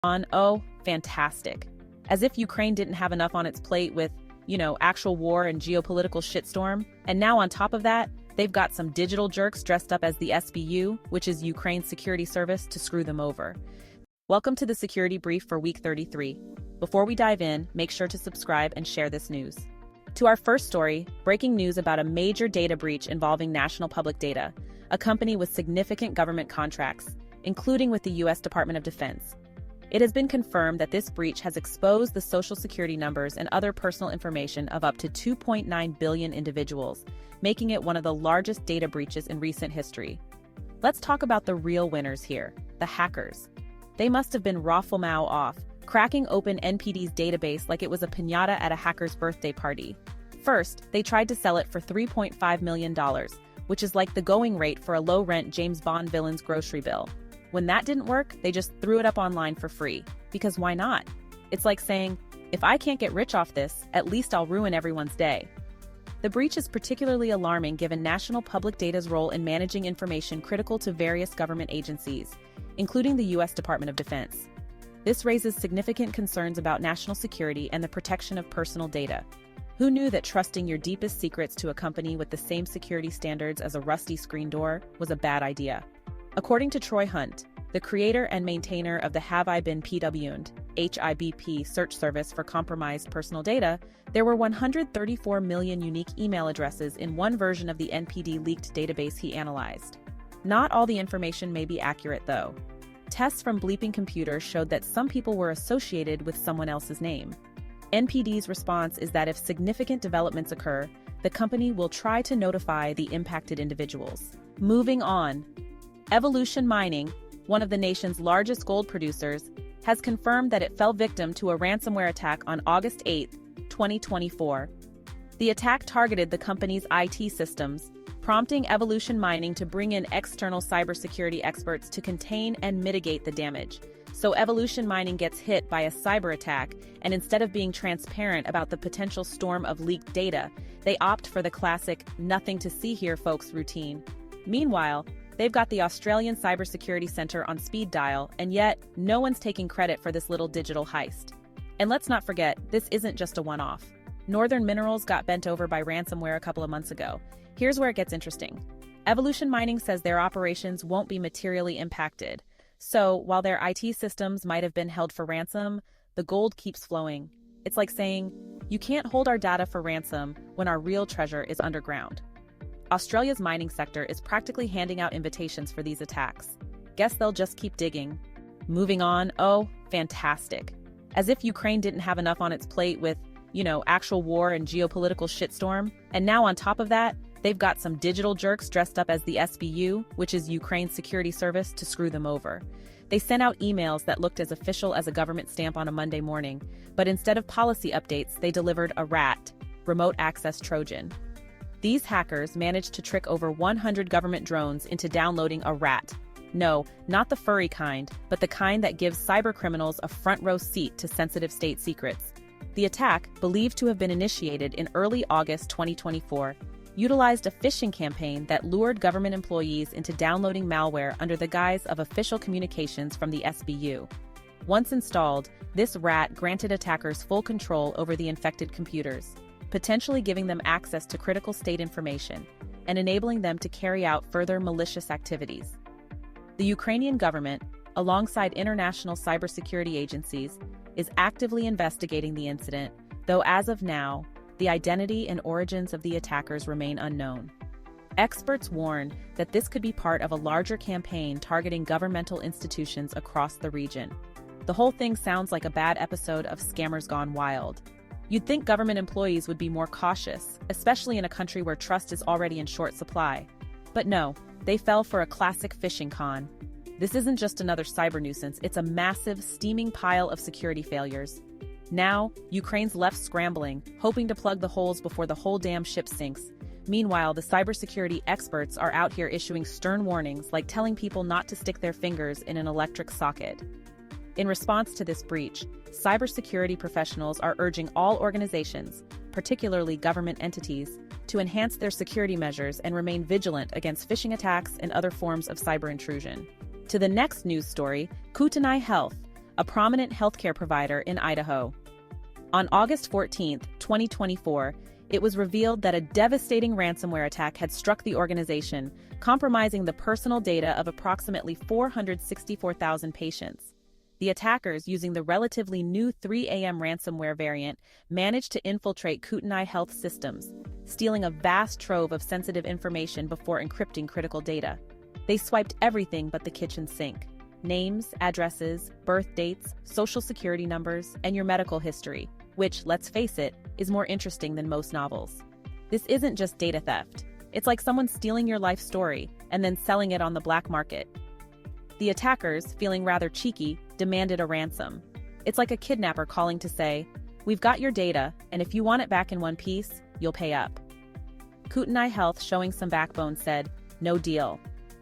Oh, fantastic. As if Ukraine didn't have enough on its plate with, actual war and geopolitical shitstorm. And now on top of that, they've got some digital jerks dressed up as the SBU, which is Ukraine's security service, to screw them over. Welcome to the Security Brief for Week 33. Before we dive in, make sure to subscribe and share this news. To our first story, breaking news about a major data breach involving National Public Data, a company with significant government contracts, including with the U.S. Department of Defense. It has been confirmed that this breach has exposed the social security numbers and other personal information of up to 2.9 billion individuals, making it one of the largest data breaches in recent history. Let's talk about the real winners here, the hackers. They must have been raffle-mau off, cracking open NPD's database like it was a piñata at a hacker's birthday party. First, they tried to sell it for $3.5 million, which is like the going rate for a low-rent James Bond villain's grocery bill. When that didn't work, they just threw it up online for free. Because why not? It's like saying, if I can't get rich off this, at least I'll ruin everyone's day. The breach is particularly alarming given National Public Data's role in managing information critical to various government agencies, including the U.S. Department of Defense. This raises significant concerns about national security and the protection of personal data. Who knew that trusting your deepest secrets to a company with the same security standards as a rusty screen door was a bad idea? According to Troy Hunt, the creator and maintainer of the Have I Been PW'd (HIBP) search service for compromised personal data, there were 134 million unique email addresses in one version of the NPD leaked database he analyzed. Not all the information may be accurate, though. Tests from bleeping computers showed that some people were associated with someone else's name. NPD's response is that if significant developments occur, the company will try to notify the impacted individuals. Moving on. Evolution Mining, one of the nation's largest gold producers, has confirmed that it fell victim to a ransomware attack on August 8, 2024. The attack targeted the company's IT systems, prompting Evolution Mining to bring in external cybersecurity experts to contain and mitigate the damage. So Evolution Mining gets hit by a cyber attack, and instead of being transparent about the potential storm of leaked data, they opt for the classic "nothing to see here, folks" routine. Meanwhile, they've got the Australian Cybersecurity Centre on speed dial, and yet no one's taking credit for this little digital heist. And let's not forget, this isn't just a one-off. Northern Minerals got bent over by ransomware a couple of months ago. Here's where it gets interesting. Evolution Mining says their operations won't be materially impacted. So, while their IT systems might have been held for ransom, the gold keeps flowing. It's like saying, you can't hold our data for ransom when our real treasure is underground. Australia's mining sector is practically handing out invitations for these attacks. Guess they'll just keep digging. Moving on. Oh, fantastic. As if Ukraine didn't have enough on its plate with, actual war and geopolitical shitstorm. And now on top of that, they've got some digital jerks dressed up as the SBU, which is Ukraine's security service, to screw them over. They sent out emails that looked as official as a government stamp on a Monday morning, but instead of policy updates, they delivered a RAT, remote access Trojan. These hackers managed to trick over 100 government drones into downloading a RAT. No, not the furry kind, but the kind that gives cybercriminals a front-row seat to sensitive state secrets. The attack, believed to have been initiated in early August 2024, utilized a phishing campaign that lured government employees into downloading malware under the guise of official communications from the SBU. Once installed, this RAT granted attackers full control over the infected computers, potentially giving them access to critical state information and enabling them to carry out further malicious activities. The Ukrainian government, alongside international cybersecurity agencies, is actively investigating the incident, though as of now, the identity and origins of the attackers remain unknown. Experts warn that this could be part of a larger campaign targeting governmental institutions across the region. The whole thing sounds like a bad episode of Scammers Gone Wild. You'd think government employees would be more cautious, especially in a country where trust is already in short supply. But no, they fell for a classic phishing con. This isn't just another cyber nuisance, it's a massive, steaming pile of security failures. Now, Ukraine's left scrambling, hoping to plug the holes before the whole damn ship sinks. Meanwhile, the cybersecurity experts are out here issuing stern warnings, like telling people not to stick their fingers in an electric socket. In response to this breach, cybersecurity professionals are urging all organizations, particularly government entities, to enhance their security measures and remain vigilant against phishing attacks and other forms of cyber intrusion. To the next news story, Kootenai Health, a prominent healthcare provider in Idaho. On August 14, 2024, it was revealed that a devastating ransomware attack had struck the organization, compromising the personal data of approximately 464,000 patients. The attackers, using the relatively new 3AM ransomware variant, managed to infiltrate Kootenai Health systems, stealing a vast trove of sensitive information before encrypting critical data. They swiped everything but the kitchen sink: names, addresses, birth dates, social security numbers, and your medical history, which, let's face it, is more interesting than most novels. This isn't just data theft. It's like someone stealing your life story and then selling it on the black market. The attackers, feeling rather cheeky, demanded a ransom. It's like a kidnapper calling to say, "We've got your data, and if you want it back in one piece, you'll pay up." Kootenai Health, showing some backbone, said, "No deal,"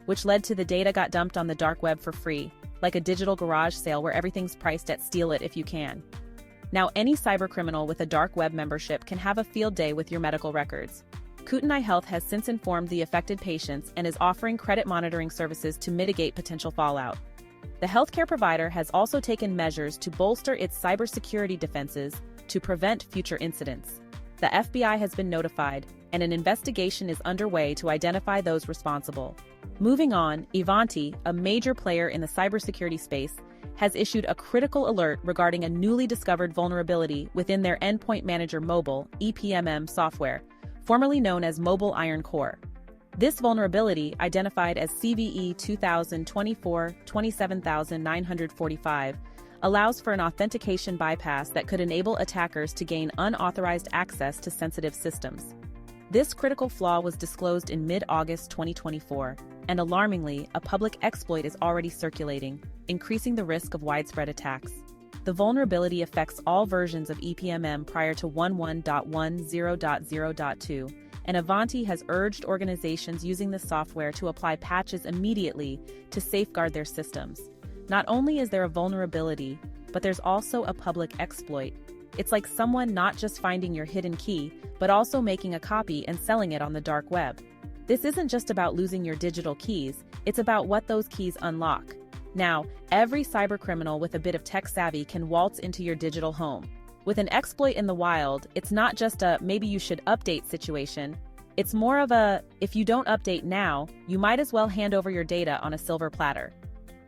which led to the data got dumped on the dark web for free, like a digital garage sale where everything's priced at steal it if you can. Now any cybercriminal with a dark web membership can have a field day with your medical records. Kootenai Health has since informed the affected patients and is offering credit monitoring services to mitigate potential fallout. The healthcare provider has also taken measures to bolster its cybersecurity defenses to prevent future incidents. The FBI has been notified, and an investigation is underway to identify those responsible. Moving on, Ivanti, a major player in the cybersecurity space, has issued a critical alert regarding a newly discovered vulnerability within their Endpoint Manager Mobile (EPMM) software, formerly known as Mobile Iron Core. This vulnerability, identified as CVE 2024-27945, allows for an authentication bypass that could enable attackers to gain unauthorized access to sensitive systems. This critical flaw was disclosed in mid-August 2024, and alarmingly, a public exploit is already circulating, increasing the risk of widespread attacks. The vulnerability affects all versions of EPMM prior to 11.10.0.2, and Ivanti has urged organizations using the software to apply patches immediately to safeguard their systems. Not only is there a vulnerability, but there's also a public exploit. It's like someone not just finding your hidden key, but also making a copy and selling it on the dark web. This isn't just about losing your digital keys, it's about what those keys unlock. Now, every cybercriminal with a bit of tech savvy can waltz into your digital home. With an exploit in the wild, it's not just a "maybe you should update" situation. It's more of a "if you don't update now, you might as well hand over your data on a silver platter."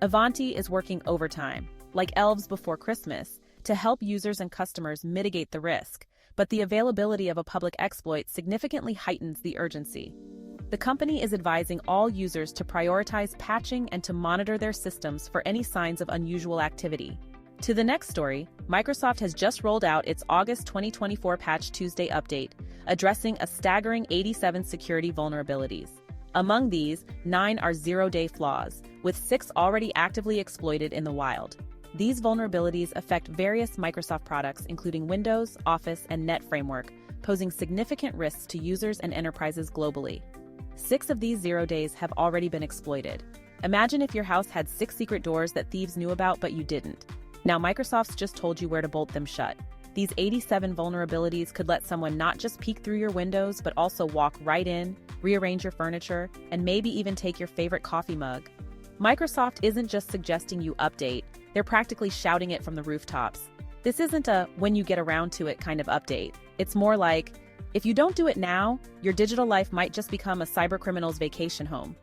Ivanti is working overtime, like elves before Christmas, to help users and customers mitigate the risk, but the availability of a public exploit significantly heightens the urgency. The company is advising all users to prioritize patching and to monitor their systems for any signs of unusual activity. To the next story, Microsoft has just rolled out its August 2024 Patch Tuesday update, addressing a staggering 87 security vulnerabilities. Among these, 9 are zero-day flaws, with 6 already actively exploited in the wild. These vulnerabilities affect various Microsoft products including Windows, Office, and Net Framework, posing significant risks to users and enterprises globally. 6 of these 0 days have already been exploited. Imagine if your house had 6 secret doors that thieves knew about but you didn't. Now Microsoft's just told you where to bolt them shut. These 87 vulnerabilities could let someone not just peek through your windows but also walk right in, rearrange your furniture, and maybe even take your favorite coffee mug. Microsoft isn't just suggesting you update, they're practically shouting it from the rooftops. This isn't a "when you get around to it" kind of update. It's more like, if you don't do it now, your digital life might just become a cybercriminal's vacation home.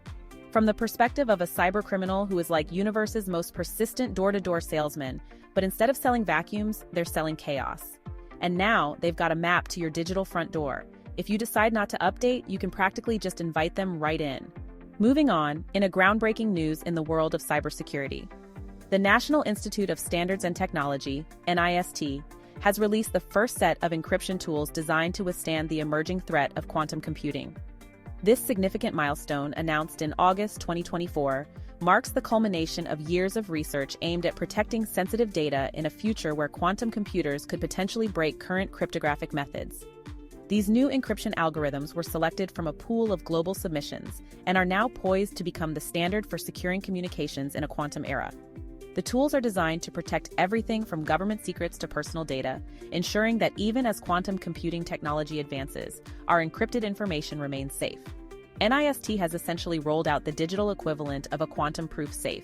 From the perspective of a cybercriminal who is like universe's most persistent door-to-door salesman, but instead of selling vacuums, they're selling chaos. And now they've got a map to your digital front door. If you decide not to update, you can practically just invite them right in. Moving on, in a groundbreaking news in the world of cybersecurity. The National Institute of Standards and Technology, NIST, has released the first set of encryption tools designed to withstand the emerging threat of quantum computing. This significant milestone, announced in August 2024, marks the culmination of years of research aimed at protecting sensitive data in a future where quantum computers could potentially break current cryptographic methods. These new encryption algorithms were selected from a pool of global submissions and are now poised to become the standard for securing communications in a quantum era. The tools are designed to protect everything from government secrets to personal data, ensuring that even as quantum computing technology advances, our encrypted information remains safe. NIST has essentially rolled out the digital equivalent of a quantum-proof safe.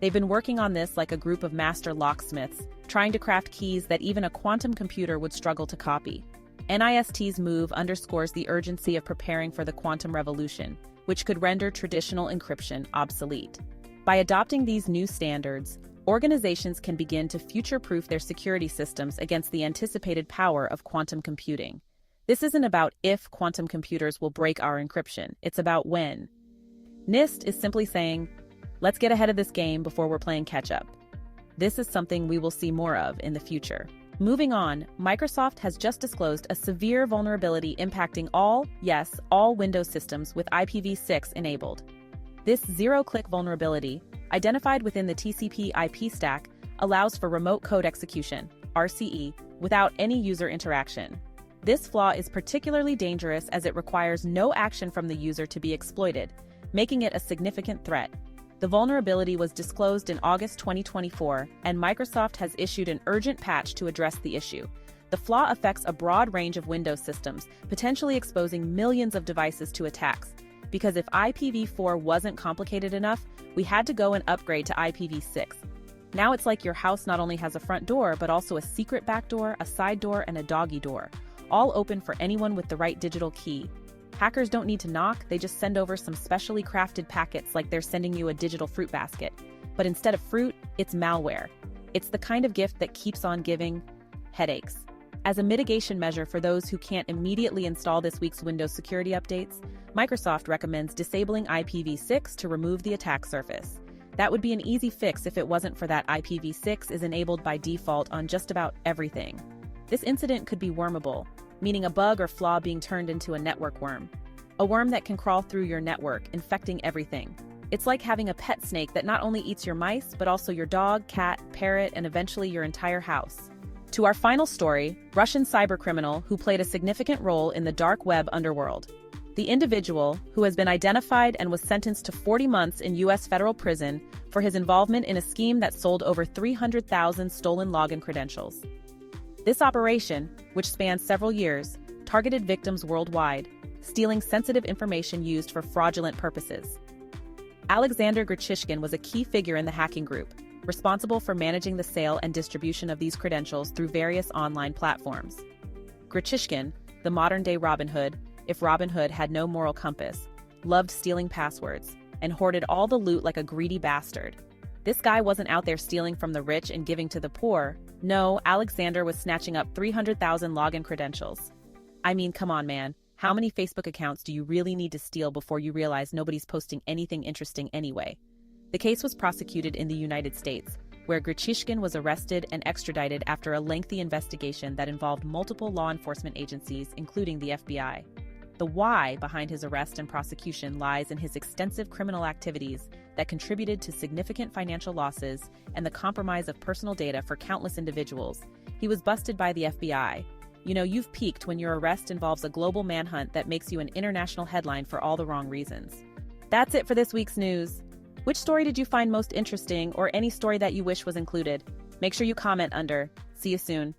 They've been working on this like a group of master locksmiths, trying to craft keys that even a quantum computer would struggle to copy. NIST's move underscores the urgency of preparing for the quantum revolution, which could render traditional encryption obsolete. By adopting these new standards, organizations can begin to future-proof their security systems against the anticipated power of quantum computing. This isn't about if quantum computers will break our encryption, it's about when. NIST is simply saying, let's get ahead of this game before we're playing catch-up. This is something we will see more of in the future. Moving on, Microsoft has just disclosed a severe vulnerability impacting all Windows systems with IPv6 enabled. This zero-click vulnerability, identified within the TCP IP stack, allows for remote code execution, RCE, without any user interaction. This flaw is particularly dangerous as it requires no action from the user to be exploited, making it a significant threat. The vulnerability was disclosed in August 2024, and Microsoft has issued an urgent patch to address the issue. The flaw affects a broad range of Windows systems, potentially exposing millions of devices to attacks. Because if IPv4 wasn't complicated enough, we had to go and upgrade to IPv6. Now it's like your house not only has a front door, but also a secret back door, a side door, and a doggy door, all open for anyone with the right digital key. Hackers don't need to knock, they just send over some specially crafted packets like they're sending you a digital fruit basket. But instead of fruit, it's malware. It's the kind of gift that keeps on giving headaches. As a mitigation measure for those who can't immediately install this week's Windows security updates, Microsoft recommends disabling IPv6 to remove the attack surface. That would be an easy fix if it wasn't for that IPv6 is enabled by default on just about everything. This incident could be wormable, meaning a bug or flaw being turned into a network worm. A worm that can crawl through your network, infecting everything. It's like having a pet snake that not only eats your mice, but also your dog, cat, parrot, and eventually your entire house. To our final story, Russian cybercriminal who played a significant role in the dark web underworld. The individual, who has been identified and was sentenced to 40 months in U.S. federal prison for his involvement in a scheme that sold over 300,000 stolen login credentials. This operation, which spanned several years, targeted victims worldwide, stealing sensitive information used for fraudulent purposes. Alexander Grichishkin was a key figure in the hacking group, responsible for managing the sale and distribution of these credentials through various online platforms. Grichishkin, the modern-day Robin Hood, if Robin Hood had no moral compass, loved stealing passwords, and hoarded all the loot like a greedy bastard. This guy wasn't out there stealing from the rich and giving to the poor. No, Alexander was snatching up 300,000 login credentials. I mean, come on, man. How many Facebook accounts do you really need to steal before you realize nobody's posting anything interesting anyway? The case was prosecuted in the United States, where Grichishkin was arrested and extradited after a lengthy investigation that involved multiple law enforcement agencies, including the FBI. The why behind his arrest and prosecution lies in his extensive criminal activities that contributed to significant financial losses and the compromise of personal data for countless individuals. He was busted by the FBI. You know, you've peaked when your arrest involves a global manhunt that makes you an international headline for all the wrong reasons. That's it for this week's news. Which story did you find most interesting, or any story that you wish was included? Make sure you comment under. See you soon.